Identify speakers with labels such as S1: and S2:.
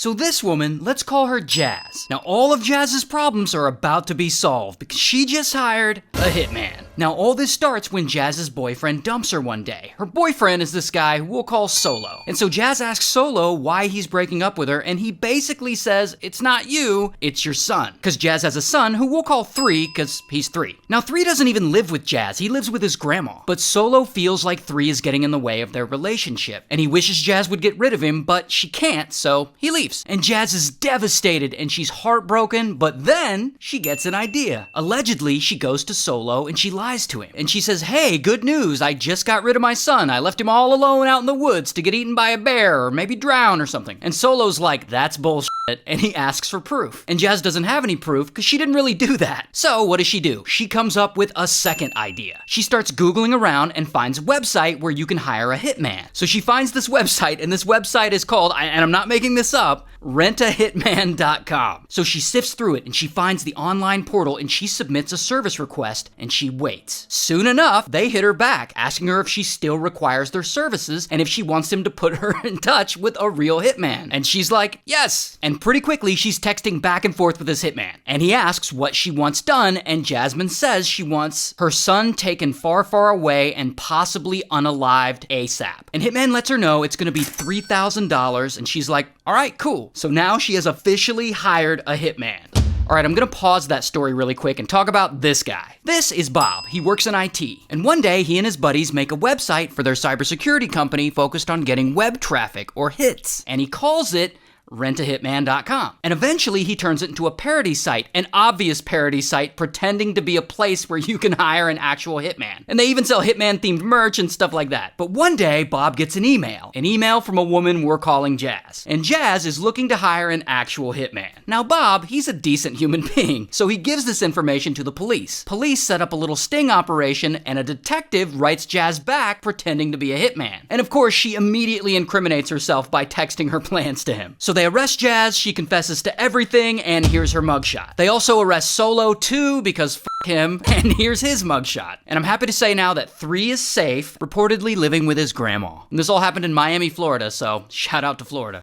S1: So this woman, let's call her Jazz. Now all of Jazz's problems are about to be solved because she just hired a hitman. Now all this starts when Jazz's boyfriend dumps her one day. Her boyfriend is this guy who we'll call Solo. And so Jazz asks Solo why he's breaking up with her, and he basically says, it's not you, it's your son. Because Jazz has a son who we'll call 3 because he's 3. Now 3 doesn't even live with Jazz, he lives with his grandma. But Solo feels like 3 is getting in the way of their relationship, and he wishes Jazz would get rid of him, but she can't, so he leaves. And Jazz is devastated and she's heartbroken, but then she gets an idea. Allegedly, she goes to Solo and she lies to him. And she says, hey, good news, I just got rid of my son. I left him all alone out in the woods to get eaten by a bear or maybe drown or something. And Solo's like, that's bullshit, and he asks for proof. And Jazz doesn't have any proof because she didn't really do that. So what does she do? She comes up with a second idea. She starts Googling around and finds a website where you can hire a hitman. So she finds this website, and this website is called, and I'm not making this up, rentahitman.com. So she sifts through it and she finds the online portal and she submits a service request and she waits. Soon enough, they hit her back, asking her if she still requires their services and if she wants him to put her in touch with a real hitman. And she's like, yes. And pretty quickly, she's texting back and forth with this hitman. And he asks what she wants done, and Jazmin says she wants her son taken far, far away and possibly unalived ASAP. And hitman lets her know it's gonna be $3,000, and she's like, all right, cool. So now she has officially hired a hitman. All right, I'm gonna pause that story really quick and talk about this guy. This is Bob. He works in IT. And one day, he and his buddies make a website for their cybersecurity company focused on getting web traffic, or hits. And he calls it rentahitman.com. And eventually he turns it into a parody site, an obvious parody site pretending to be a place where you can hire an actual hitman. And they even sell hitman themed merch and stuff like that. But one day Bob gets an email from a woman we're calling Jazz. And Jazz is looking to hire an actual hitman. Now Bob, he's a decent human being, so he gives this information to the police. Police set up a little sting operation and a detective writes Jazz back pretending to be a hitman. And of course she immediately incriminates herself by texting her plans to him. So they arrest Jazz, she confesses to everything, and here's her mugshot. They also arrest Solo too, because f*** him, and here's his mugshot. And I'm happy to say now that 3 is safe, reportedly living with his grandma. And this all happened in Miami, Florida, so shout out to Florida.